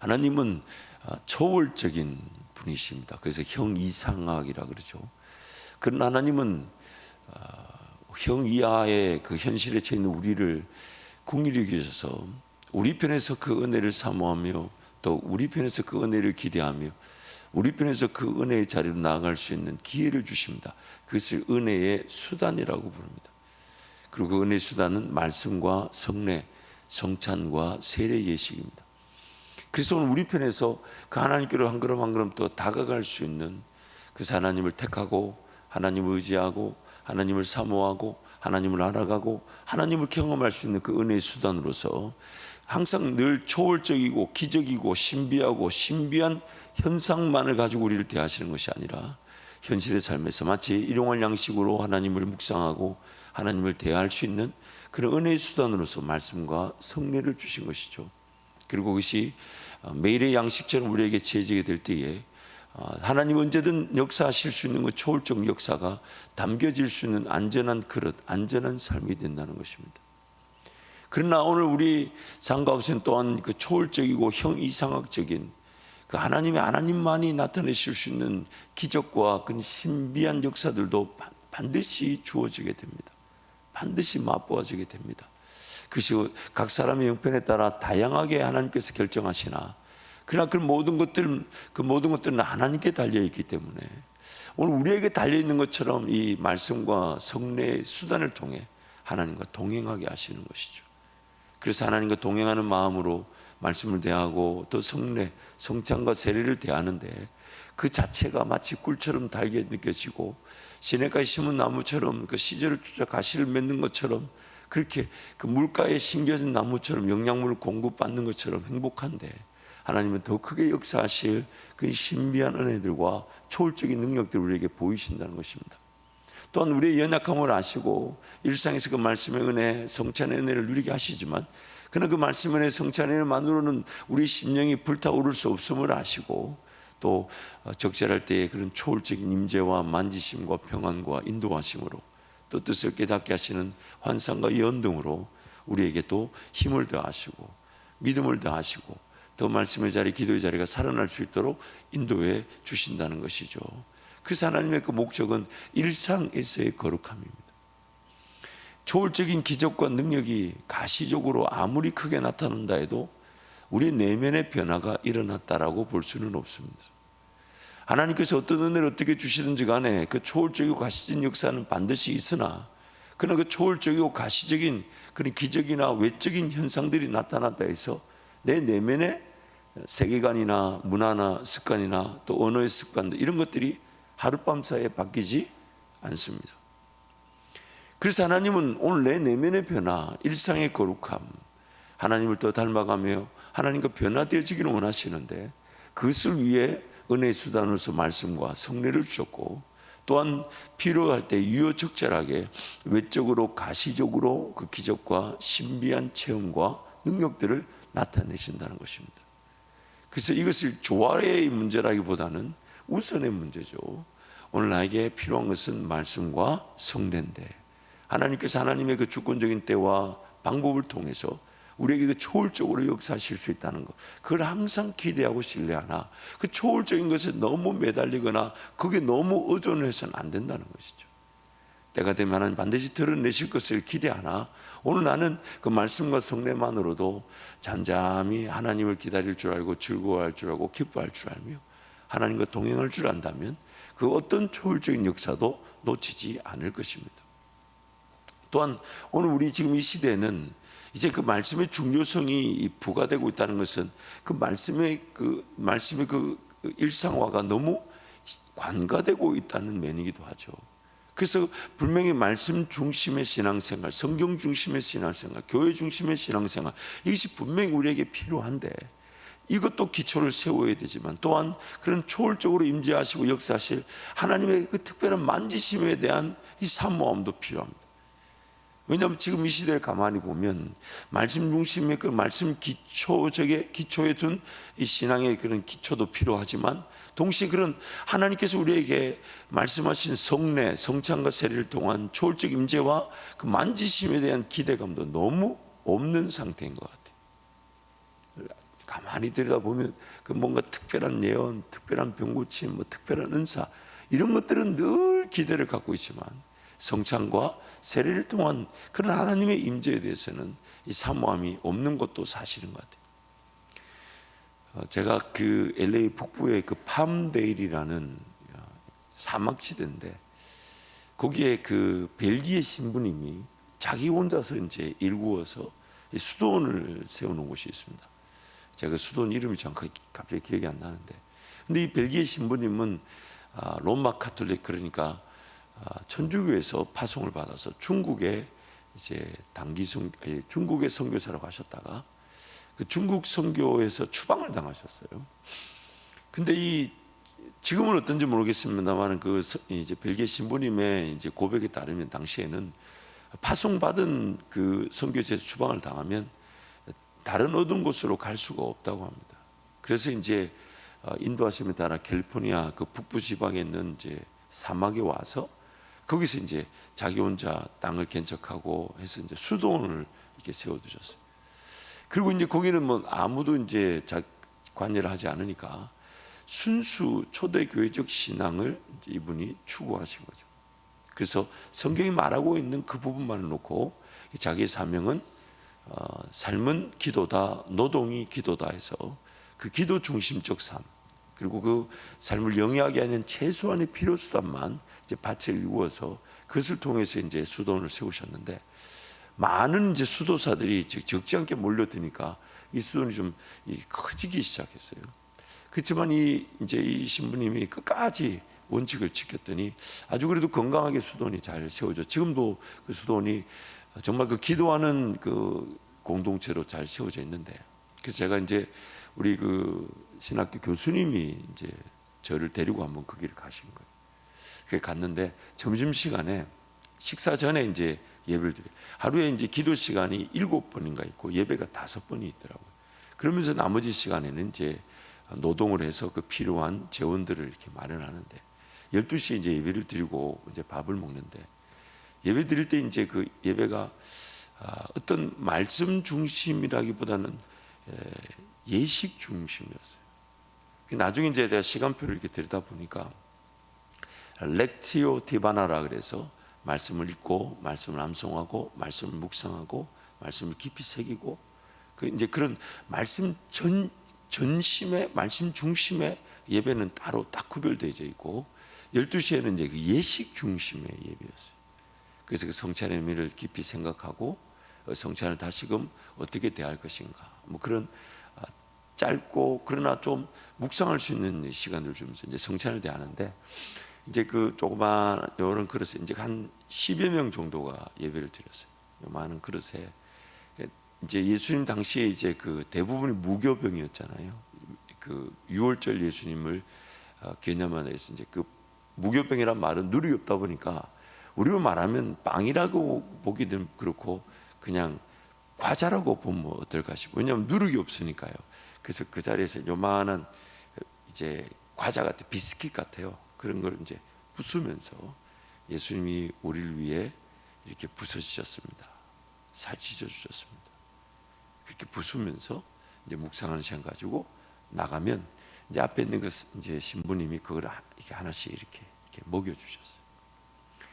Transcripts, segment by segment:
하나님은 초월적인 분이십니다. 그래서 형이상학이라 그러죠. 그런 하나님은 형 이하의 그 현실에 처해 있는 우리를 긍휼히 여기셔서 우리 편에서 그 은혜를 사모하며 또 우리 편에서 그 은혜를 기대하며 우리 편에서 그 은혜의 자리로 나아갈 수 있는 기회를 주십니다. 그것을 은혜의 수단이라고 부릅니다. 그리고 그 은혜의 수단은 말씀과 성례, 성찬과 세례 예식입니다. 그래서 오늘 우리 편에서 그 하나님께로 한 걸음 한 걸음 더 다가갈 수 있는, 그래서 하나님을 택하고 하나님을 의지하고 하나님을 사모하고 하나님을 알아가고 하나님을 경험할 수 있는 그 은혜의 수단으로서 항상 늘 초월적이고 기적이고 신비하고 신비한 현상만을 가지고 우리를 대하시는 것이 아니라 현실의 삶에서 마치 일용할 양식으로 하나님을 묵상하고 하나님을 대할 수 있는 그런 은혜의 수단으로서 말씀과 성례를 주신 것이죠. 그리고 그것이 매일의 양식처럼 우리에게 제지게 될 때에 하나님 언제든 역사하실 수 있는 그 초월적 역사가 담겨질 수 있는 안전한 그릇, 안전한 삶이 된다는 것입니다. 그러나 오늘 우리 삶 가운데는 또한 그 초월적이고 형이상학적인 그 하나님만이 나타내실 수 있는 기적과 그 신비한 역사들도 반드시 주어지게 됩니다. 반드시 맛보아지게 됩니다. 그것이 각 사람의 형편에 따라 다양하게 하나님께서 결정하시나, 그러나 그 모든 것들은 하나님께 달려있기 때문에 오늘 우리에게 달려있는 것처럼 이 말씀과 성례의 수단을 통해 하나님과 동행하게 하시는 것이죠. 그래서 하나님과 동행하는 마음으로 말씀을 대하고 또 성례, 성찬과 세례를 대하는데 그 자체가 마치 꿀처럼 달게 느껴지고 시냇가에 심은 나무처럼 그 시절을 쫓아 가시를 맺는 것처럼, 그렇게 그 물가에 심겨진 나무처럼 영양분을 공급받는 것처럼 행복한데, 하나님은 더 크게 역사하실 그 신비한 은혜들과 초월적인 능력들을 우리에게 보이신다는 것입니다. 또한 우리의 연약함을 아시고 일상에서 그 말씀의 은혜, 성찬의 은혜를 누리게 하시지만, 그러나 그 말씀의 은혜, 성찬의 은혜만으로는 우리 심령이 불타오를 수 없음을 아시고 또 적절할 때에 그런 초월적인 임재와 만지심과 평안과 인도하심으로 또 뜻을 깨닫게 하시는 환상과 예언 등으로 우리에게 또 힘을 더하시고 믿음을 더하시고 더 말씀의 자리, 기도의 자리가 살아날 수 있도록 인도해 주신다는 것이죠. 그래서 하나님의 그 목적은 일상에서의 거룩함입니다. 초월적인 기적과 능력이 가시적으로 아무리 크게 나타난다 해도 우리 내면의 변화가 일어났다라고 볼 수는 없습니다. 하나님께서 어떤 은혜를 어떻게 주시든지 간에 그 초월적이고 가시적인 역사는 반드시 있으나, 그러나 그 초월적이고 가시적인 그런 기적이나 외적인 현상들이 나타났다 해서 내 내면의 세계관이나 문화나 습관이나 또 언어의 습관들, 이런 것들이 하룻밤 사이에 바뀌지 않습니다. 그래서 하나님은 오늘 내 내면의 변화, 일상의 거룩함, 하나님을 더 닮아가며 하나님과 변화되어지기를 원하시는데, 그것을 위해 은혜의 수단으로서 말씀과 성례를 주셨고, 또한 필요할 때 유효적절하게 외적으로 가시적으로 그 기적과 신비한 체험과 능력들을 나타내신다는 것입니다. 그래서 이것을 조화의 문제라기보다는 우선의 문제죠. 오늘 나에게 필요한 것은 말씀과 성례인데, 하나님께서 하나님의 그 주권적인 때와 방법을 통해서 우리에게 그 초월적으로 역사하실 수 있다는 것, 그걸 항상 기대하고 신뢰하나 그 초월적인 것에 너무 매달리거나 그게 너무 의존해서는 안 된다는 것이죠. 때가 되면 하나님 반드시 드러내실 것을 기대하나, 오늘 나는 그 말씀과 성례만으로도 잠잠히 하나님을 기다릴 줄 알고 즐거워할 줄 알고 기뻐할 줄 알며 하나님과 동행할 줄 안다면 그 어떤 초월적인 역사도 놓치지 않을 것입니다. 또한 오늘 우리 지금 이 시대는 이제 그 말씀의 중요성이 부과되고 있다는 것은 그 말씀의 그 일상화가 너무 관가되고 있다는 면이기도 하죠. 그래서 분명히 말씀 중심의 신앙생활, 성경 중심의 신앙생활, 교회 중심의 신앙생활, 이것이 분명히 우리에게 필요한데, 이것도 기초를 세워야 되지만 또한 그런 초월적으로 임재하시고 역사하실 하나님의 그 특별한 만지심에 대한 이 사모함도 필요합니다. 왜냐하면 지금 이 시대를 가만히 보면 말씀 중심의 그 말씀 기초에 둔 이 신앙의 그런 기초도 필요하지만, 동시에 그런 하나님께서 우리에게 말씀하신 성례, 성찬과 세례를 통한 초월적 임재와 그 만지심에 대한 기대감도 너무 없는 상태인 것 같아요. 많이 들여다보면 그 뭔가 특별한 예언, 특별한 병고침, 뭐 특별한 은사, 이런 것들은 늘 기대를 갖고 있지만 성찬과 세례를 통한 그런 하나님의 임재에 대해서는 이 사모함이 없는 것도 사실인 것 같아요. 제가 그 LA 북부의 그 팜데일이라는 사막지대인데, 거기에 그 벨기에 신부님이 자기 혼자서 이제 일구어서 수도원을 세워놓은 곳이 있습니다. 제가 그 수도원 이름이 정확하게 갑자기 기억이 안 나는데, 근데 이 벨기에 신부님은 로마 카톨릭, 그러니까 천주교에서 파송을 받아서 중국에 이제 중국의 선교사로 가셨다가 그 중국 선교에서 추방을 당하셨어요. 근데 지금은 어떤지 모르겠습니다만 그 이제 벨기에 신부님의 이제 고백에 따르면 당시에는 파송받은 그 선교지에서 추방을 당하면 다른 어떤 곳으로 갈 수가 없다고 합니다. 그래서 이제 인도하심에 따라 캘리포니아 그 북부 지방에 있는 이제 사막에 와서 거기서 이제 자기 혼자 땅을 개척하고 해서 이제 수도원을 이렇게 세워두셨어요. 그리고 이제 거기는 뭐 아무도 이제 관여를 하지 않으니까 순수 초대교회적 신앙을 이분이 추구하신 거죠. 그래서 성경이 말하고 있는 그 부분만을 놓고 자기의 사명은 삶은 기도다, 노동이 기도다 해서 그 기도 중심적 삶, 그리고 그 삶을 영위하게 하는 최소한의 필요수단만 이제 밭을 이루어서 그것을 통해서 이제 수도원을 세우셨는데, 많은 이제 수도사들이 적지 않게 몰려드니까 이 수도원이 좀 커지기 시작했어요. 그렇지만 이제 이 신부님이 끝까지 원칙을 지켰더니 아주 그래도 건강하게 수도원이 잘 세워져, 지금도 그 수도원이 정말 그 기도하는 그 공동체로 잘 세워져 있는데, 그래서 제가 이제 우리 그 신학교 교수님이 이제 저를 데리고 한번 거기를 가신 거예요. 그래 갔는데 점심 시간에 식사 전에 이제 예배를 드려요. 하루에 이제 기도 시간이 7번인가 있고 예배가 5번이 있더라고요. 그러면서 나머지 시간에는 이제 노동을 해서 그 필요한 재원들을 이렇게 마련하는데, 12시에 이제 예배를 드리고 이제 밥을 먹는데, 예배 드릴 때 이제 그 예배가 어떤 말씀 중심이라기보다는 예식 중심이었어요. 나중에 이제 내가 시간표를 이렇게 들여다 보니까 렉티오 디바나라 그래서 말씀을 읽고 말씀을 암송하고 말씀을 묵상하고 말씀을 깊이 새기고, 그 이제 그런 말씀 전심의 말씀 중심의 예배는 따로 딱 구별되어 있고, 12시에는 이제 그 예식 중심의 예배였어요. 그래서 그 성찬의 의미를 깊이 생각하고 성찬을 다시금 어떻게 대할 것인가, 뭐 그런 짧고 그러나 좀 묵상할 수 있는 시간을 주면서 이제 성찬을 대하는데, 이제 그 조그만 이런 그릇에 이제 한 10여 명 정도가 예배를 드렸어요. 많은 그릇에 이제 예수님 당시에 이제 그 대부분이 무교병이었잖아요. 그 6월절 예수님을 개념하는 해서 이제 그 무교병이란 말은 누룩이 없다 보니까 우리로 말하면 빵이라고 보기는 그렇고 그냥 과자라고 보면 어떨까 싶어요. 왜냐하면 누룩이 없으니까요. 그래서 그 자리에서 요만한 이제 과자 같아, 비스킷 같아요. 그런 걸 이제 부수면서 예수님이 우리를 위해 이렇게 부서지셨습니다. 살찌져 주셨습니다. 그렇게 부수면서 이제 묵상하는 시간 가지고 나가면 이제 앞에 있는 그 이제 신부님이 그걸 이렇게 하나씩 이렇게 먹여 주셨어요.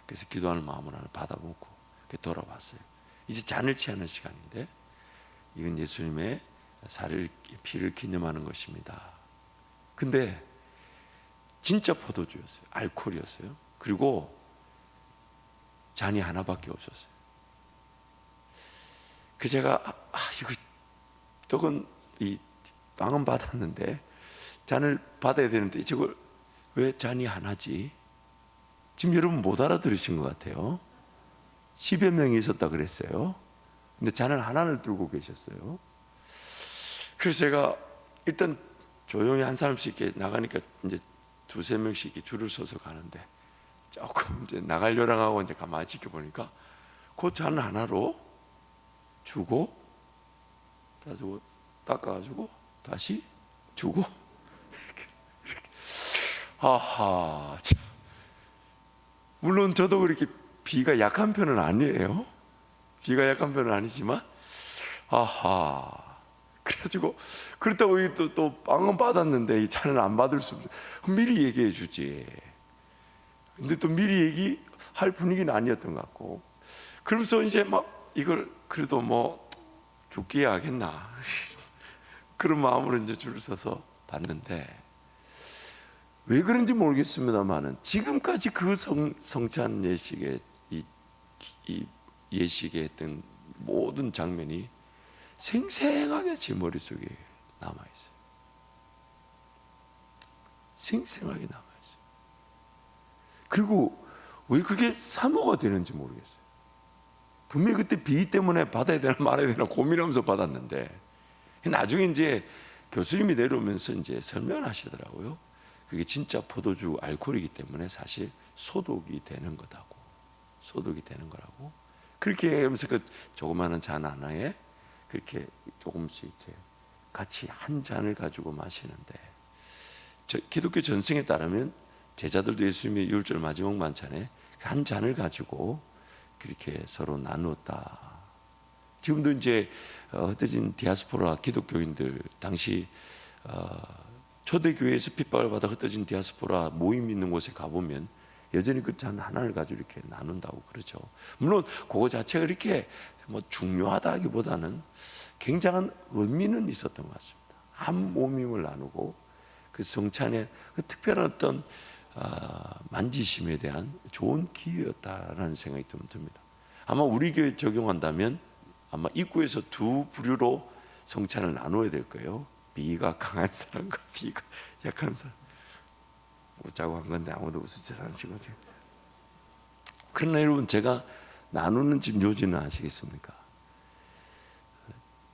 그래서 기도하는 마음을 하나 받아 먹고 이렇게 돌아왔어요. 이제 잔을 취하는 시간인데, 이건 예수님의 살을 피를 기념하는 것입니다. 근데 진짜 포도주였어요. 알코올이었어요. 그리고 잔이 하나밖에 없었어요. 그 제가 이거 떡은 이 빵은 받았는데 잔을 받아야 되는데 저걸 왜 잔이 하나지? 지금 여러분 못 알아들으신 것 같아요. 10여 명이 있었다 그랬어요. 근데 잔을 하나를 들고 계셨어요. 그래서 제가 일단 조용히 한 사람씩 이렇게 나가니까 이제 2-3명씩 이렇게 줄을 서서 가는데, 조금 이제 나갈 요량하고 이제 가만히 지켜보니까 그 잔 하나로 주고 다주고 닦아가지고 다시 주고 이렇게. 아하, 참. 물론 저도 그렇게 비가 약한 편은 아니에요. 비가 약한 편은 아니지만, 아하, 그래가지고 그렇다고 또 빵은 받았는데 이 차는 안 받을 수 없어. 미리 얘기해 주지. 근데 또 미리 얘기할 분위기는 아니었던 것 같고, 그러면서 이제 막 이걸 그래도 뭐 죽게 해야겠나 그런 마음으로 이제 줄을 서서 봤는데, 왜 그런지 모르겠습니다만은 지금까지 그 성찬 예식에 이 예식에 했던 모든 장면이 생생하게 제 머릿속에 남아있어요. 생생하게 남아있어요. 그리고 왜 그게 사모가 되는지 모르겠어요. 분명히 그때 비 때문에 받아야 되나 말아야 되나 고민하면서 받았는데, 나중에 이제 교수님이 내려오면서 이제 설명을 하시더라고요. 그게 진짜 포도주 알코올이기 때문에 사실 소독이 되는 거다고, 소독이 되는 거라고. 그렇게 하면서 그 조그마한 잔 하나에 그렇게 조금씩 이렇게 같이 한 잔을 가지고 마시는데, 기독교 전승에 따르면 제자들도 예수님의 유월절 마지막 만찬에 한 잔을 가지고 그렇게 서로 나누었다. 지금도 이제 흩어진 디아스포라 기독교인들, 당시 초대교회에서 핍박을 받아 흩어진 디아스포라 모임 있는 곳에 가보면 여전히 그 잔 하나를 가지고 이렇게 나눈다고 그러죠. 물론 그거 자체가 이렇게 뭐 중요하다기보다는 굉장한 의미는 있었던 것 같습니다. 한 모임을 나누고 그 성찬의 그 특별한 어떤 만지심에 대한 좋은 기회였다라는 생각이 듭니다. 아마 우리 교회 적용한다면 아마 입구에서 두 부류로 성찬을 나눠야 될 거예요. 비가 강한 사람과 비가 약한 사람. 웃자고 한 건데 아무도 웃지 않으시거든요. 그러나 여러분, 제가 나누는 집 요지는 아시겠습니까?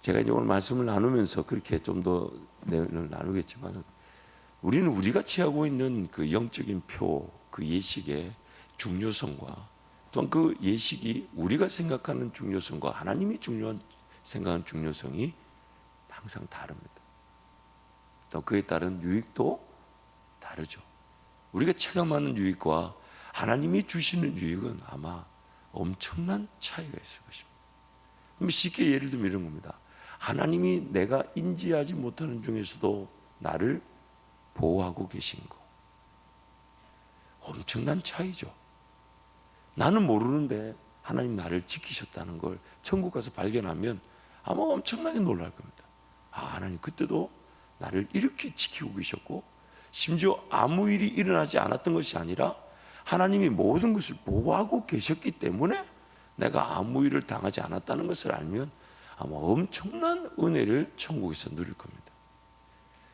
제가 이제 오늘 말씀을 나누면서 그렇게 좀 더 내용을 나누겠지만, 우리는 우리가 취하고 있는 그 영적인 표, 그 예식의 중요성과 또한 그 예식이 우리가 생각하는 중요성과 하나님이 생각하는 중요성이 항상 다릅니다. 또 그에 따른 유익도 다르죠. 우리가 체감하는 유익과 하나님이 주시는 유익은 아마 엄청난 차이가 있을 것입니다. 쉽게 예를 들면 이런 겁니다. 하나님이 내가 인지하지 못하는 중에서도 나를 보호하고 계신 거, 엄청난 차이죠. 나는 모르는데 하나님 나를 지키셨다는 걸 천국 가서 발견하면 아마 엄청나게 놀랄 겁니다. 하나님 그때도 나를 이렇게 지키고 계셨고, 심지어 아무 일이 일어나지 않았던 것이 아니라 하나님이 모든 것을 보호하고 계셨기 때문에 내가 아무 일을 당하지 않았다는 것을 알면 아마 엄청난 은혜를 천국에서 누릴 겁니다.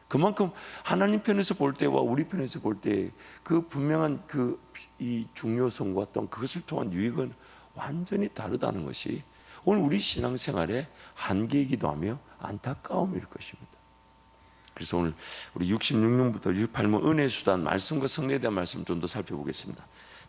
그만큼 하나님 편에서 볼 때와 우리 편에서 볼 때 그 분명한 이 중요성과 어떤 그것을 통한 유익은 완전히 다르다는 것이 오늘 우리 신앙생활의 한계이기도 하며 안타까움일 것입니다. 그래서 오늘 우리 66문부터 68문 은혜 수단 말씀과 성례에 대한 말씀 좀 더 살펴보겠습니다.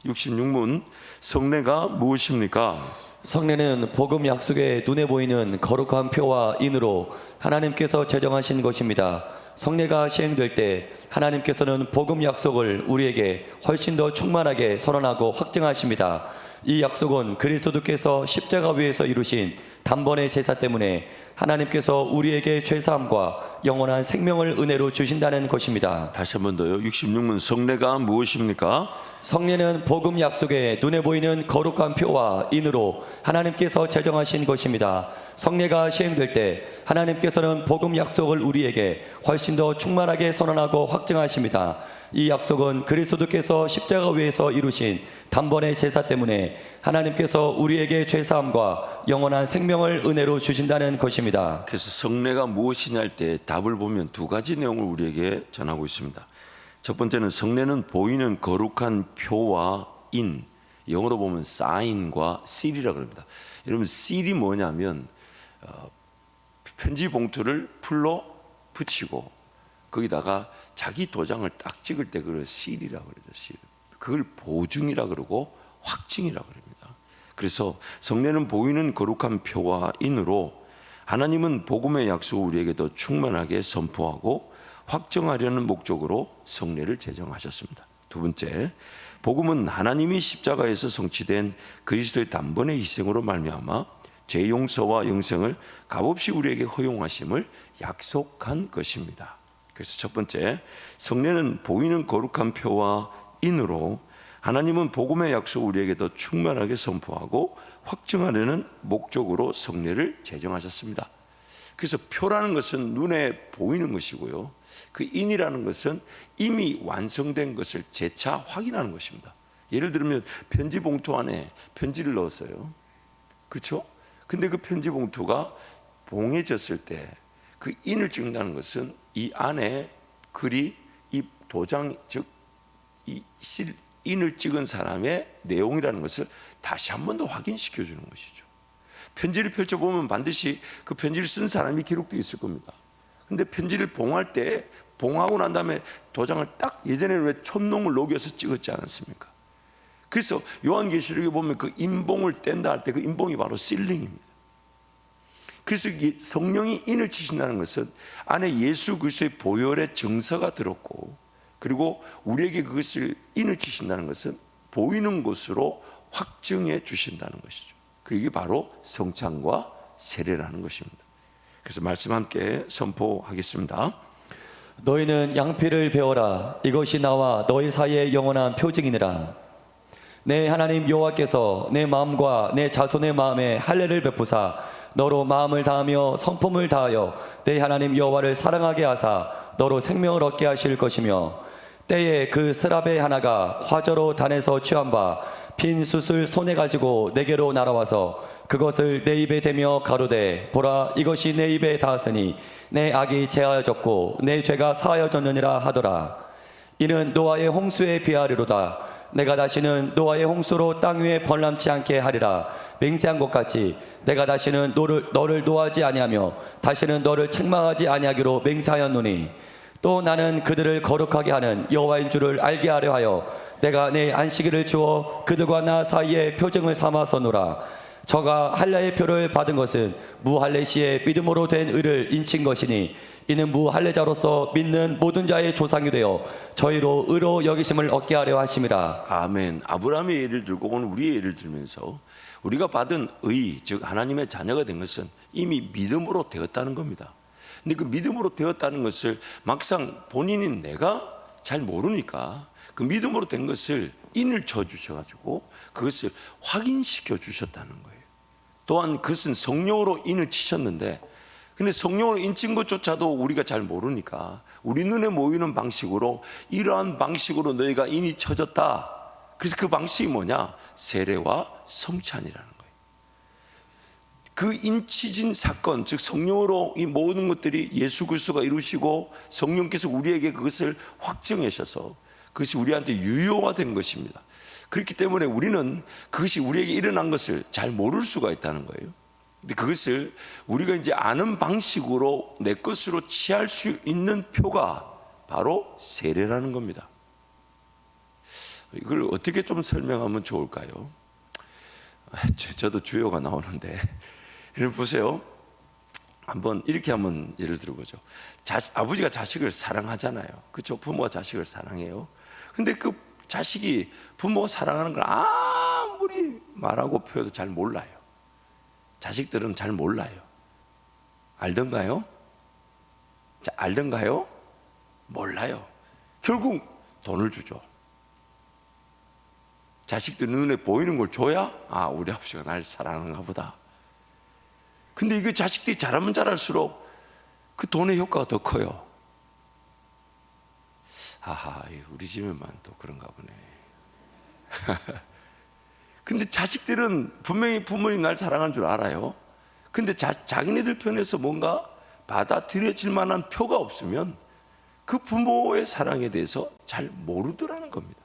66문 성례가 무엇입니까? 성례는 복음 약속의 눈에 보이는 거룩한 표와 인으로 하나님께서 제정하신 것입니다. 성례가 시행될 때 하나님께서는 복음 약속을 우리에게 훨씬 더 충만하게 선언하고 확증하십니다. 이 약속은 그리스도께서 십자가 위에서 이루신 단번의 제사 때문에 하나님께서 우리에게 죄사함과 영원한 생명을 은혜로 주신다는 것입니다. 다시 한 번 더요. 66문 성례가 무엇입니까? 성례는 복음 약속의 눈에 보이는 거룩한 표와 인으로 하나님께서 제정하신 것입니다. 성례가 시행될 때 하나님께서는 복음 약속을 우리에게 훨씬 더 충만하게 선언하고 확증하십니다. 이 약속은 그리스도께서 십자가 위에서 이루신 단번의 제사 때문에 하나님께서 우리에게 죄사함과 영원한 생명을 은혜로 주신다는 것입니다. 그래서 성례가 무엇이냐 할 때 답을 보면 두 가지 내용을 우리에게 전하고 있습니다. 첫 번째는 성례는 보이는 거룩한 표와 인, 영어로 보면 sign과 seal이라고 합니다. 여러분, seal이 뭐냐면 편지 봉투를 풀로 붙이고 거기다가 자기 도장을 딱 찍을 때 그걸 seal이라고 그러죠. seal. 그걸 보증이라 그러고 확증이라 그럽니다. 그래서 성례는 보이는 거룩한 표와 인으로 하나님은 복음의 약속을 우리에게 더 충만하게 선포하고 확정하려는 목적으로 성례를 제정하셨습니다. 두 번째, 복음은 하나님이 십자가에서 성취된 그리스도의 단번의 희생으로 말미암아 죄 용서와 영생을 값없이 우리에게 허용하심을 약속한 것입니다. 그래서 첫 번째, 성례는 보이는 거룩한 표와 인으로 하나님은 복음의 약속을 우리에게 더 충만하게 선포하고 확증하려는 목적으로 성례를 제정하셨습니다. 그래서 표라는 것은 눈에 보이는 것이고요, 그 인이라는 것은 이미 완성된 것을 재차 확인하는 것입니다. 예를 들면 편지 봉투 안에 편지를 넣었어요. 그렇죠? 근데 그 편지 봉투가 봉해졌을 때 그 인을 찍는다는 것은 이 안에 글이 이 도장, 즉 이 인을 찍은 사람의 내용이라는 것을 다시 한 번 더 확인시켜 주는 것이죠. 편지를 펼쳐보면 반드시 그 편지를 쓴 사람이 기록되어 있을 겁니다. 근데 편지를 봉할 때, 봉하고 난 다음에 도장을 딱, 예전에는 왜 촛농을 녹여서 찍었지 않았습니까? 그래서 요한계시록에 보면 그 인봉을 뗀다 할 때 그 인봉이 바로 실링입니다. 그래서 성령이 인을 치신다는 것은 안에 예수 그리스도의 보혈의 정서가 들었고, 그리고 우리에게 그것을 인을 치신다는 것은 보이는 것으로 확증해 주신다는 것이죠. 그게 바로 성찬과 세례라는 것입니다. 그래서 말씀 함께 선포하겠습니다. 너희는 양피를 베어라. 이것이 나와 너희 사이의 영원한 표징이니라. 내 하나님 여호와께서 내 마음과 내 자손의 마음에 할례를 베푸사 너로 마음을 다하며 성품을 다하여 내 하나님 여호와를 사랑하게 하사 너로 생명을 얻게 하실 것이며, 때에 그 스라베 하나가 화저로 단에서 취한 바 빈 숯을 손에 가지고 내게로 날아와서 그것을 내 입에 대며 가로되, 보라, 이것이 내 입에 닿았으니 내 악이 제하여졌고 내 죄가 사하여졌느니라 하더라. 이는 노아의 홍수에 비하리로다. 내가 다시는 노아의 홍수로 땅 위에 번람치 않게 하리라. 맹세한 것 같이 내가 다시는 너를 노하지 아니하며 다시는 너를 책망하지 아니하기로 맹세하였노니, 또 나는 그들을 거룩하게 하는 여호와인 줄을 알게 하려 하여 내가 내 안식일을 주어 그들과 나 사이에 표징을 삼았었노라. 저가 할례의 표를 받은 것은 무할례 시에 믿음으로 된 의를 인친 것이니, 이는 무할례자로서 믿는 모든 자의 조상이 되어 저희로 의로 여기심을 얻게 하려 하심이라. 아멘. 아브라함의 예를 들고 오늘 우리의 예를 들면서 우리가 받은 의, 즉 하나님의 자녀가 된 것은 이미 믿음으로 되었다는 겁니다. 근데 그 믿음으로 되었다는 것을 막상 본인이 내가 잘 모르니까 그 믿음으로 된 것을 인을 쳐 주셔가지고 그것을 확인시켜 주셨다는 거예요. 또한 그것은 성령으로 인을 치셨는데, 근데 성령으로 인친 것조차도 우리가 잘 모르니까 우리 눈에 모이는 방식으로, 이러한 방식으로 너희가 인이 쳐졌다. 그래서 그 방식이 뭐냐? 세례와 성찬이라는 거예요. 그 인치진 사건, 즉 성령으로 이 모든 것들이 예수 그리스도가 이루시고 성령께서 우리에게 그것을 확증하셔서 그것이 우리한테 유효화된 것입니다. 그렇기 때문에 우리는 그것이 우리에게 일어난 것을 잘 모를 수가 있다는 거예요. 근데 그것을 우리가 이제 아는 방식으로 내 것으로 취할 수 있는 표가 바로 세례라는 겁니다. 이걸 어떻게 좀 설명하면 좋을까요? 저도 주요가 나오는데, 여러분 보세요. 한번 이렇게 한번 예를 들어보죠. 아버지가 자식을 사랑하잖아요. 그렇죠? 부모가 자식을 사랑해요. 근데 그 자식이 부모가 사랑하는 걸 아무리 말하고 표현도 잘 몰라요. 자식들은 잘 몰라요. 알던가요? 알던가요? 몰라요. 결국 돈을 주죠. 자식들 눈에 보이는 걸 줘야, 아, 우리 아버지가 날 사랑하는가 보다. 근데 이게 자식들이 자라면 자랄수록 그 돈의 효과가 더 커요. 아하, 우리 집에만 또 그런가 보네. 근데 자식들은 분명히 부모님 날 사랑하는 줄 알아요. 근데 자기네들 편에서 뭔가 받아들여질 만한 표가 없으면 그 부모의 사랑에 대해서 잘 모르더라는 겁니다.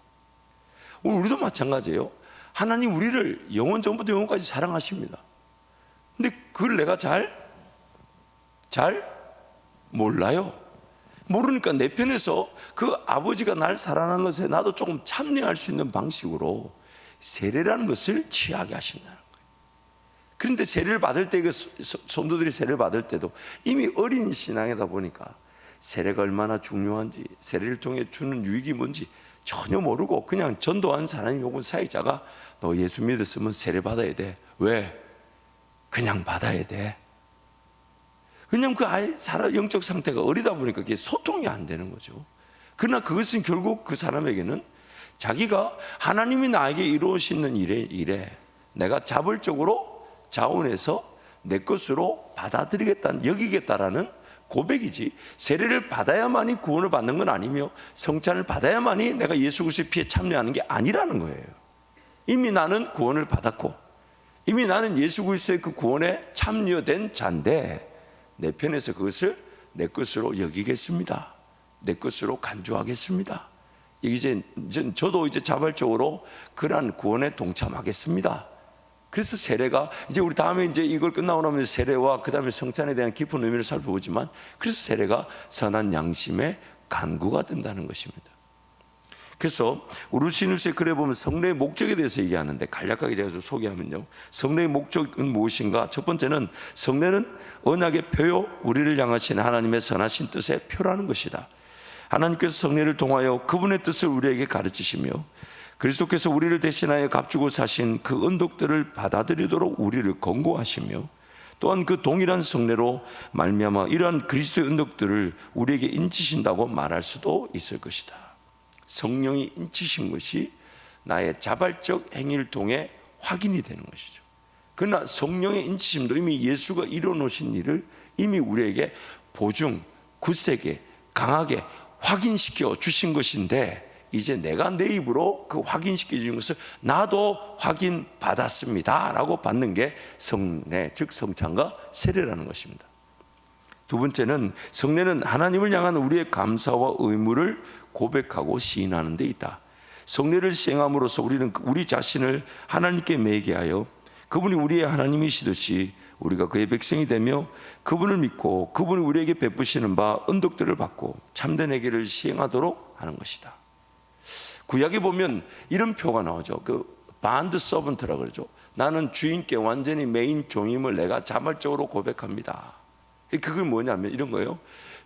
오늘 우리도 마찬가지예요. 하나님 우리를 영원 전부터 영원까지 사랑하십니다. 근데 그걸 내가 잘 몰라요. 모르니까 내 편에서 그 아버지가 날 사랑하는 것에 나도 조금 참여할 수 있는 방식으로 세례라는 것을 취하게 하신다는 거예요. 그런데 세례를 받을 때, 그 성도들이 세례를 받을 때도 이미 어린 신앙이다 보니까 세례가 얼마나 중요한지, 세례를 통해 주는 유익이 뭔지 전혀 모르고 그냥 전도한 사람이 혹은 사역자가 너 예수 믿었으면 세례 받아야 돼. 왜? 그냥 받아야 돼. 왜냐하면 그 아이 사람 영적 상태가 어리다 보니까 그게 소통이 안 되는 거죠. 그러나 그것은 결국 그 사람에게는 자기가 하나님이 나에게 이루어지는 일에 내가 자발적으로 자원해서 내 것으로 받아들이겠다, 여기겠다라는 고백이지, 세례를 받아야만이 구원을 받는 건 아니며 성찬을 받아야만이 내가 예수 그리스도의 피에 참여하는 게 아니라는 거예요. 이미 나는 구원을 받았고 이미 나는 예수 그리스도의 그 구원에 참여된 자인데 내 편에서 그것을 내 것으로 여기겠습니다, 내 것으로 간주하겠습니다, 이제 저도 이제 자발적으로 그러한 구원에 동참하겠습니다. 그래서 세례가 이제 우리 다음에 이제 이걸 끝나고 나면 세례와 그 다음에 성찬에 대한 깊은 의미를 살펴보지만, 그래서 세례가 선한 양심의 간구가 된다는 것입니다. 그래서 우르시누스의 글에 보면 성례의 목적에 대해서 얘기하는데 간략하게 제가 좀 소개하면요, 성례의 목적은 무엇인가? 첫 번째는 성례는 언약의 표요, 우리를 향하신 하나님의 선하신 뜻의 표라는 것이다. 하나님께서 성례를 통하여 그분의 뜻을 우리에게 가르치시며 그리스도께서 우리를 대신하여 값주고 사신 그 은덕들을 받아들이도록 우리를 권고하시며, 또한 그 동일한 성례로 말미암아 이러한 그리스도의 은덕들을 우리에게 인치신다고 말할 수도 있을 것이다. 성령이 인치신 것이 나의 자발적 행위를 통해 확인이 되는 것이죠. 그러나 성령의 인치심도 이미 예수가 이뤄놓으신 일을 이미 우리에게 보증, 굳세게, 강하게 확인시켜 주신 것인데, 이제 내가 내 입으로 그 확인시켜 주는 것을 나도 확인받았습니다 라고 받는 게 성례, 즉 성찬과 세례라는 것입니다. 두 번째는 성례는 하나님을 향한 우리의 감사와 의무를 고백하고 시인하는 데 있다. 성례를 시행함으로써 우리는 우리 자신을 하나님께 매게 하여 그분이 우리의 하나님이시듯이 우리가 그의 백성이 되며 그분을 믿고 그분이 우리에게 베푸시는 바 은덕들을 받고 참된 회개를 시행하도록 하는 것이다. 구약에 보면 이런 표가 나오죠. 그 반드 서번트라고 그러죠. 나는 주인께 완전히 메인 종임을 내가 자발적으로 고백합니다. 그게 뭐냐면 이런 거예요.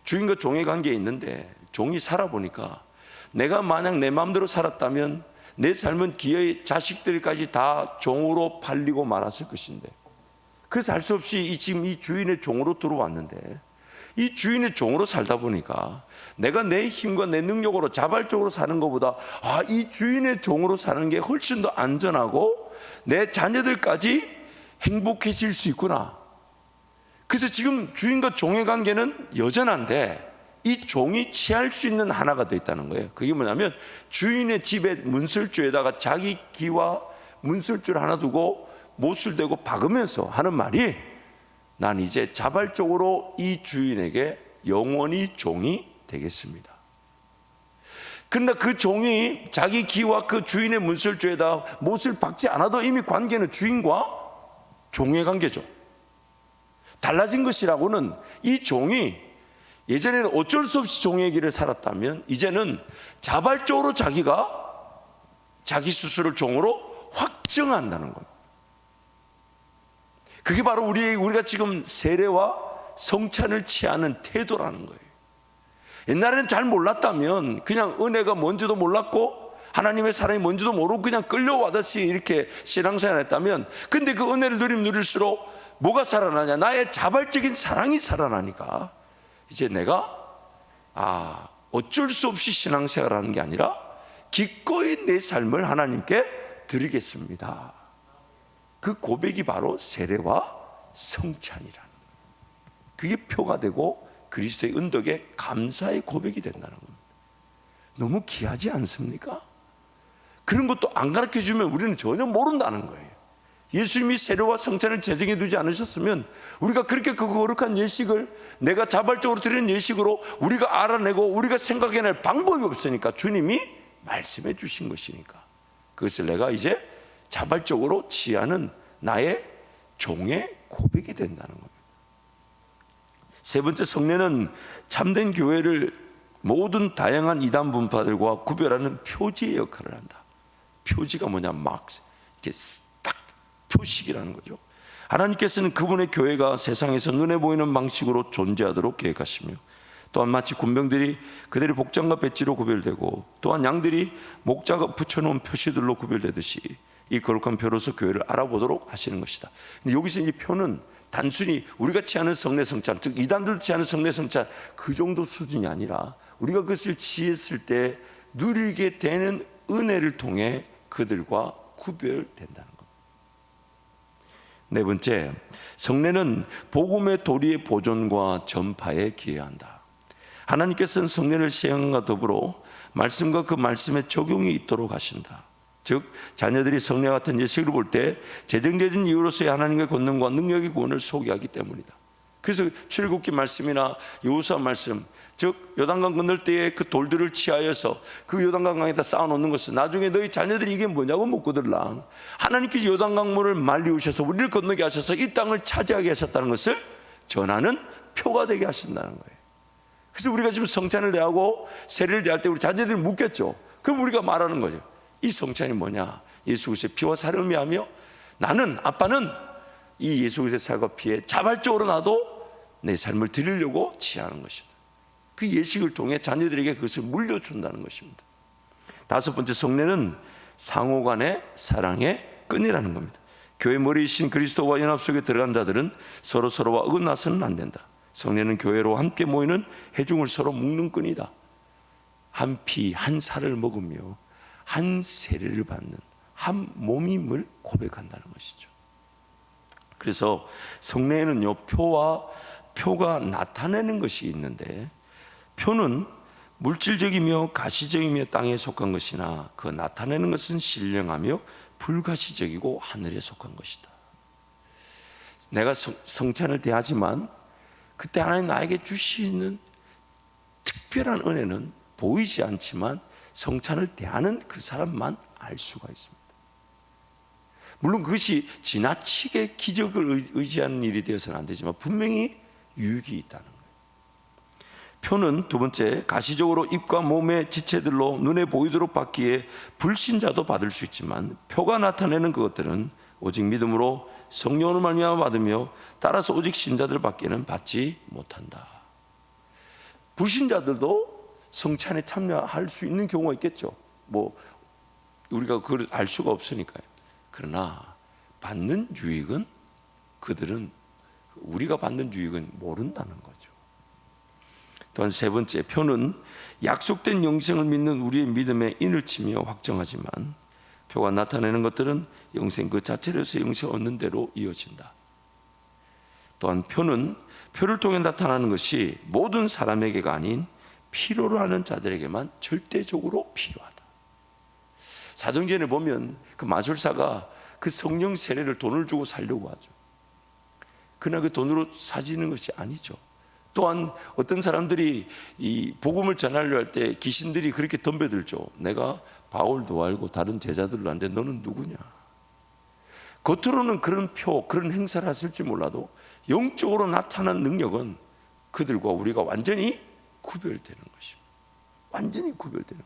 주인과 종의 관계에 있는데 종이 살아보니까 내가 만약 내 마음대로 살았다면 내 삶은 기어이 자식들까지 다 종으로 팔리고 말았을 것인데, 그래서 할 수 없이 지금 이 주인의 종으로 들어왔는데, 이 주인의 종으로 살다 보니까 내가 내 힘과 내 능력으로 자발적으로 사는 것보다 이 주인의 종으로 사는 게 훨씬 더 안전하고 내 자녀들까지 행복해질 수 있구나. 그래서 지금 주인과 종의 관계는 여전한데 이 종이 취할 수 있는 하나가 더 있다는 거예요. 그게 뭐냐면 주인의 집에 문설주에다가 자기 기와 문설주를 하나 두고 못을 대고 박으면서 하는 말이, 난 이제 자발적으로 이 주인에게 영원히 종이 되겠습니다. 그러나 그 종이 자기 기와 그 주인의 문설주에다 못을 박지 않아도 이미 관계는 주인과 종의 관계죠. 달라진 것이라고는 이 종이 예전에는 어쩔 수 없이 종의 길을 살았다면 이제는 자발적으로 자기가 자기 스스로를 종으로 확정한다는 겁니다. 그게 바로 우리가 지금 세례와 성찬을 취하는 태도라는 거예요. 옛날에는 잘 몰랐다면 그냥 은혜가 뭔지도 몰랐고 하나님의 사랑이 뭔지도 모르고 그냥 끌려와듯이 이렇게 신앙생활 했다면, 근데 그 은혜를 누릴수록 뭐가 살아나냐? 나의 자발적인 사랑이 살아나니까 이제 내가 어쩔 수 없이 신앙생활하는 게 아니라 기꺼이 내 삶을 하나님께 드리겠습니다. 그 고백이 바로 세례와 성찬이라는 거예요. 그게 표가 되고 그리스도의 은덕에 감사의 고백이 된다는 겁니다. 너무 귀하지 않습니까? 그런 것도 안 가르쳐주면 우리는 전혀 모른다는 거예요. 예수님이 세례와 성찬을 제정해 두지 않으셨으면 우리가 그렇게 그 거룩한 예식을 내가 자발적으로 드리는 예식으로 우리가 알아내고 우리가 생각해낼 방법이 없으니까 주님이 말씀해 주신 것이니까 그것을 내가 이제 자발적으로 취하는 나의 종의 고백이 된다는 겁니다. 세 번째, 성례는 참된 교회를 모든 다양한 이단 분파들과 구별하는 표지의 역할을 한다. 표지가 뭐냐? 막스, 이렇게 딱 표식이라는 거죠. 하나님께서는 그분의 교회가 세상에서 눈에 보이는 방식으로 존재하도록 계획하시며, 또한 마치 군병들이 그들의 복장과 배지로 구별되고, 또한 양들이 목자가 붙여놓은 표시들로 구별되듯이 이 거룩한 표로서 교회를 알아보도록 하시는 것이다. 근데 여기서 이 표는 단순히 우리가 취하는 성례 성찬, 즉 이단들도 취하는 성례 성찬 그 정도 수준이 아니라 우리가 그것을 취했을 때 누리게 되는 은혜를 통해 그들과 구별된다는 것. 네 번째, 성례는 복음의 도리의 보존과 전파에 기여한다. 하나님께서는 성례를 시행함과 더불어 말씀과 그 말씀의 적용이 있도록 하신다. 즉 자녀들이 성례 같은 예식을 볼 때 제정되진 이유로서의 하나님의 권능과 능력의 구원을 소개하기 때문이다. 그래서 출애굽기 말씀이나 여호수아 말씀, 즉 요단강 건널 때에 그 돌들을 취하여서 그 요단강 강에다 쌓아놓는 것은 나중에 너희 자녀들이 이게 뭐냐고 묻거들랑 하나님께서 요단강물을 말리우셔서 우리를 건너게 하셔서 이 땅을 차지하게 하셨다는 것을 전하는 표가 되게 하신다는 거예요. 그래서 우리가 지금 성찬을 대하고 세례를 대할 때 우리 자녀들이 묻겠죠. 그럼 우리가 말하는 거죠. 이 성찬이 뭐냐? 예수 그리스도의 피와 살을 의미하며 나는, 아빠는 이 예수 그리스도의 살과 피에 자발적으로 나도 내 삶을 드리려고 취하는 것이다. 그 예식을 통해 자녀들에게 그것을 물려준다는 것입니다. 다섯 번째, 성례는 상호간의 사랑의 끈이라는 겁니다. 교회 머리이신 그리스도와 연합 속에 들어간 자들은 서로와 어긋나서는 안 된다. 성례는 교회로 함께 모이는 회중을 서로 묶는 끈이다. 한 피, 한 살을 먹으며 한 세례를 받는 한 몸임을 고백한다는 것이죠. 그래서 성례에는요, 표가 나타내는 것이 있는데, 표는 물질적이며 가시적이며 땅에 속한 것이나 그 나타내는 것은 신령하며 불가시적이고 하늘에 속한 것이다. 내가 성찬을 대하지만 그때 하나님 나에게 주시는 특별한 은혜는 보이지 않지만 성찬을 대하는 그 사람만 알 수가 있습니다. 물론 그것이 지나치게 기적을 의지하는 일이 되어서는 안 되지만 분명히 유익이 있다는 거예요. 표는 두 번째, 가시적으로 입과 몸의 지체들로 눈에 보이도록 받기에 불신자도 받을 수 있지만 표가 나타내는 그것들은 오직 믿음으로 성령으로 말미암아 받으며 따라서 오직 신자들 밖에는 받지 못한다. 불신자들도 성찬에 참여할 수 있는 경우가 있겠죠. 뭐 우리가 그걸 알 수가 없으니까요. 그러나 받는 유익은 그들은, 우리가 받는 유익은 모른다는 거죠. 또한 세 번째, 표는 약속된 영생을 믿는 우리의 믿음에 인을 치며 확정하지만 표가 나타내는 것들은 영생 그 자체로서 영생을 얻는 대로 이어진다. 또한 표는 표를 통해 나타나는 것이 모든 사람에게가 아닌 필요로 하는 자들에게만 절대적으로 필요하다. 사도행전에 보면 그 마술사가 그 성령 세례를 돈을 주고 살려고 하죠. 그러나 그 돈으로 사지는 것이 아니죠. 또한 어떤 사람들이 이 복음을 전하려 할 때 귀신들이 그렇게 덤벼들죠. 내가 바울도 알고 다른 제자들도 아는데 너는 누구냐? 겉으로는 그런 표, 그런 행사를 했을지 몰라도 영적으로 나타난 능력은 그들과 우리가 완전히 구별되는 것입니다. 완전히 구별되는.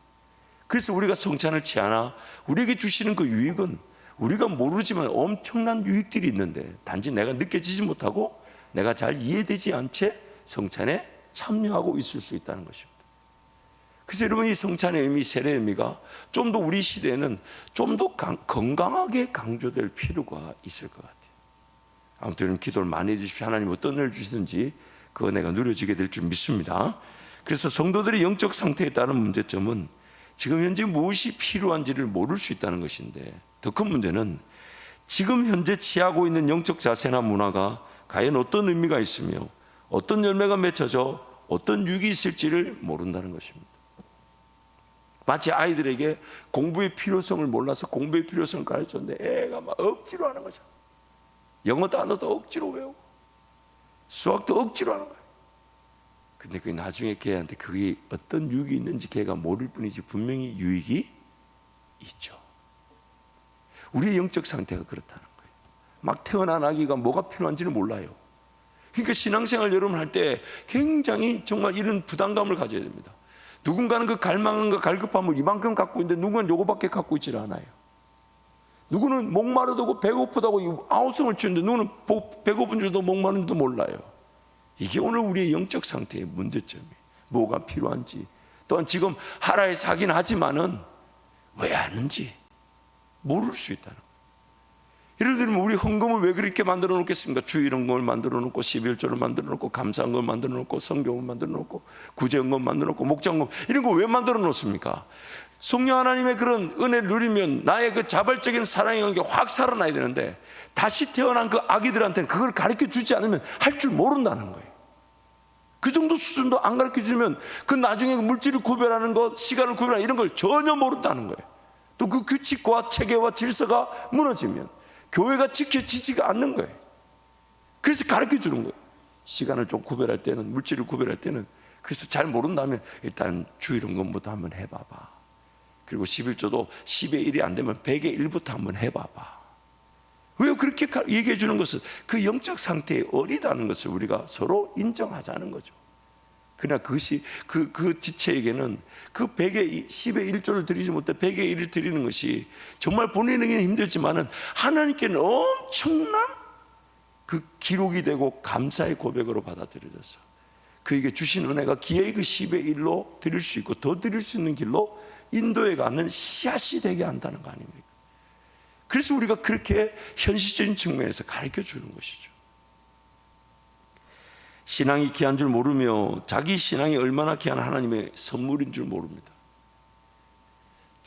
그래서 우리가 성찬을 취하나 우리에게 주시는 그 유익은 우리가 모르지만 엄청난 유익들이 있는데 단지 내가 느껴지지 못하고 내가 잘 이해되지 않은 채 성찬에 참여하고 있을 수 있다는 것입니다. 그래서 여러분, 이 성찬의 의미, 세례의 의미가 좀 더 우리 시대에는 좀 더 건강하게 강조될 필요가 있을 것 같아요. 아무튼 기도를 많이 해주십시오. 하나님 어떤 은혜를 주시든지 그거 내가 누려지게 될 줄 믿습니다. 그래서 성도들의 영적 상태에 따른 문제점은 지금 현재 무엇이 필요한지를 모를 수 있다는 것인데, 더 큰 문제는 지금 현재 취하고 있는 영적 자세나 문화가 과연 어떤 의미가 있으며 어떤 열매가 맺혀져 어떤 유익이 있을지를 모른다는 것입니다. 마치 아이들에게 공부의 필요성을 몰라서 공부의 필요성을 가르쳤는데 애가 막 억지로 하는 거죠. 영어 단어도 억지로 외우고 수학도 억지로 하는 거예요. 근데 그 나중에 걔한테 그게 어떤 유익이 있는지 걔가 모를 뿐이지 분명히 유익이 있죠. 우리의 영적 상태가 그렇다는 거예요. 막 태어난 아기가 뭐가 필요한지는 몰라요. 그러니까 신앙생활 여러분 할 때 굉장히 정말 이런 부담감을 가져야 됩니다. 누군가는 그 갈망과 갈급함을 이만큼 갖고 있는데 누군가는 요거밖에 갖고 있질 않아요. 누구는 목마르다고 배고프다고 아우성을 치는데 누구는 배고픈 줄도 목마른 줄도 몰라요. 이게 오늘 우리의 영적 상태의 문제점이에요. 뭐가 필요한지, 또한 지금 하라에서 하긴 하지만은 왜 하는지 모를 수 있다는 거예요. 예를 들면 우리 헌금을 왜 그렇게 만들어 놓겠습니까? 주일헌금을 만들어 놓고 11조를 만들어 놓고 감사헌금을 만들어 놓고 성경을 만들어 놓고 구제헌금 만들어 놓고 목장헌금 이런 거 왜 만들어 놓습니까? 성령 하나님의 그런 은혜를 누리면 나의 그 자발적인 사랑의 관계 확 살아나야 되는데 다시 태어난 그 아기들한테는 그걸 가르쳐 주지 않으면 할 줄 모른다는 거예요. 그 정도 수준도 안 가르쳐 주면 그 나중에 물질을 구별하는 것, 시간을 구별하는 이런 걸 전혀 모른다는 거예요. 또 그 규칙과 체계와 질서가 무너지면 교회가 지켜지지가 않는 거예요. 그래서 가르쳐 주는 거예요. 시간을 좀 구별할 때는, 물질을 구별할 때는. 그래서 잘 모른다면 일단 주일헌금부터 한번 해봐봐. 그리고 11조도 10의 1이 안 되면 100의 1부터 한번 해봐봐. 왜 그렇게 얘기해 주는 것은 그 영적 상태에 어리다는 것을 우리가 서로 인정하자는 거죠. 그러나 그것이 그 지체에게는 그 100의 10의 1조를 드리지 못해 100의 1을 드리는 것이 정말 본인에게는 힘들지만은 하나님께는 엄청난 그 기록이 되고 감사의 고백으로 받아들여져서 그에게 주신 은혜가 기회의 그 10의 1로 드릴 수 있고 더 드릴 수 있는 길로 인도해 가는 씨앗이 되게 한다는 거 아닙니까? 그래서 우리가 그렇게 현실적인 측면에서 가르쳐 주는 것이죠. 신앙이 귀한 줄 모르며 자기 신앙이 얼마나 귀한 하나님의 선물인 줄 모릅니다.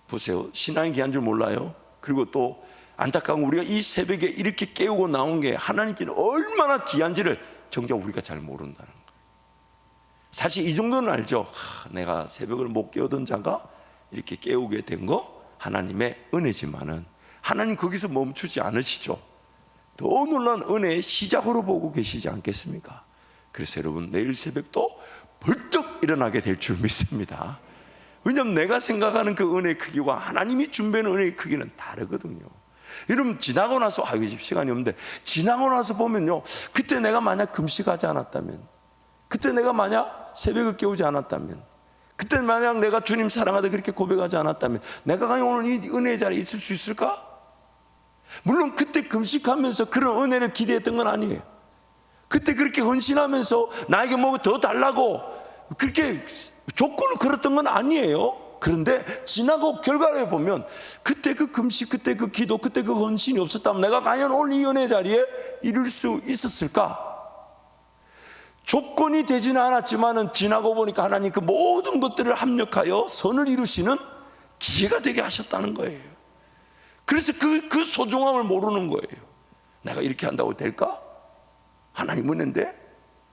보세요. 신앙이 귀한 줄 몰라요. 그리고 또 안타까운 우리가 이 새벽에 이렇게 깨우고 나온 게 하나님께는 얼마나 귀한지를 정작 우리가 잘 모른다는 거예요. 사실 이 정도는 알죠. 내가 새벽을 못 깨우던 자가 이렇게 깨우게 된 거 하나님의 은혜지만은 하나님 거기서 멈추지 않으시죠. 더 놀라운 은혜의 시작으로 보고 계시지 않겠습니까? 그래서 여러분 내일 새벽도 벌떡 일어나게 될 줄 믿습니다. 왜냐하면 내가 생각하는 그 은혜의 크기와 하나님이 준비하는 은혜의 크기는 다르거든요. 여러분 지나고 나서 이거 시간이 없는데 지나고 나서 보면요, 그때 내가 만약 금식하지 않았다면, 그때 내가 만약 새벽을 깨우지 않았다면, 그때 만약 내가 주님 사랑하다 그렇게 고백하지 않았다면 내가 과연 오늘 이 은혜의 자리에 있을 수 있을까? 물론 그때 금식하면서 그런 은혜를 기대했던 건 아니에요. 그때 그렇게 헌신하면서 나에게 뭐 더 달라고 그렇게 조건을 걸었던 건 아니에요. 그런데 지나고 결과를 보면 그때 그 금식, 그때 그 기도, 그때 그 헌신이 없었다면 내가 과연 오늘 이 은혜 자리에 이룰 수 있었을까? 조건이 되지는 않았지만은 지나고 보니까 하나님 그 모든 것들을 합력하여 선을 이루시는 기회가 되게 하셨다는 거예요. 그래서 그 소중함을 모르는 거예요. 내가 이렇게 한다고 될까? 하나님 은혜인데?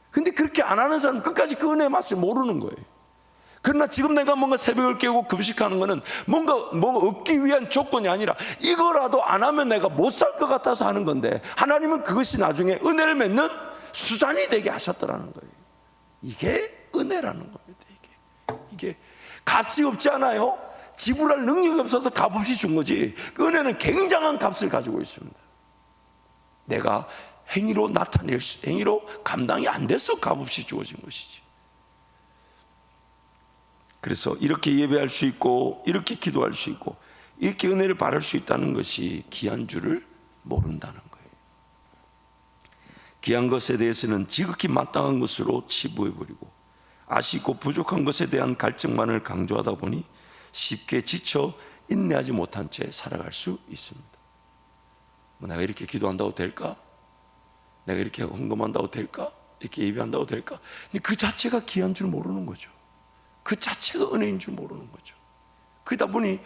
근데 그렇게 안 하는 사람은 끝까지 그 은혜의 맛을 모르는 거예요. 그러나 지금 내가 뭔가 새벽을 깨우고 금식하는 거는 뭔가 얻기 위한 조건이 아니라 이거라도 안 하면 내가 못 살 것 같아서 하는 건데 하나님은 그것이 나중에 은혜를 맺는 수단이 되게 하셨더라는 거예요. 이게 은혜라는 겁니다. 이게 값이 없지 않아요? 지불할 능력이 없어서 값없이 준 거지. 그 은혜는 굉장한 값을 가지고 있습니다. 내가 행위로 나타낼 수, 행위로 감당이 안 돼서 값없이 주어진 것이지. 그래서 이렇게 예배할 수 있고 이렇게 기도할 수 있고 이렇게 은혜를 바랄 수 있다는 것이 귀한 줄을 모른다는 거예요. 귀한 것에 대해서는 지극히 마땅한 것으로 치부해버리고 아쉽고 부족한 것에 대한 갈증만을 강조하다 보니 쉽게 지쳐 인내하지 못한 채 살아갈 수 있습니다. 내가 이렇게 기도한다고 될까? 내가 이렇게 헌금한다고 될까? 이렇게 예배한다고 될까? 근데 그 자체가 귀한 줄 모르는 거죠. 그 자체가 은혜인 줄 모르는 거죠. 그러다 보니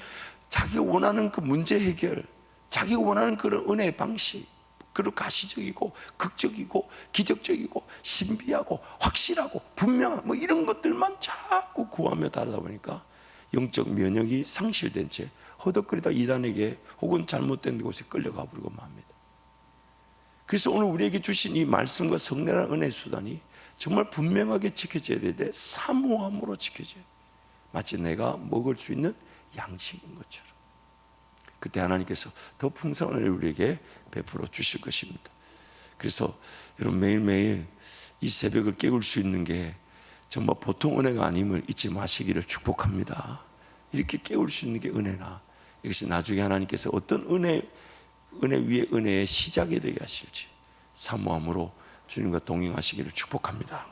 자기가 원하는 그 문제 해결, 자기가 원하는 그런 은혜의 방식, 그리고 가시적이고 극적이고 기적적이고 신비하고 확실하고 분명한 뭐 이런 것들만 자꾸 구하며 다르다 보니까 영적 면역이 상실된 채 허덕거리다 이단에게 혹은 잘못된 곳에 끌려가 버리고 맙니다. 그래서 오늘 우리에게 주신 이 말씀과 성례라는 은혜의 수단이 정말 분명하게 지켜져야 되는데 사모함으로 지켜져요. 마치 내가 먹을 수 있는 양식인 것처럼. 그때 하나님께서 더 풍성한 은혜를 우리에게 베풀어 주실 것입니다. 그래서 여러분 매일매일 이 새벽을 깨울 수 있는 게 정말 보통 은혜가 아님을 잊지 마시기를 축복합니다. 이렇게 깨울 수 있는 게 은혜나 이것이 나중에 하나님께서 어떤 은혜 위에 은혜의 시작이 되게 하실지 사모함으로 주님과 동행하시기를 축복합니다.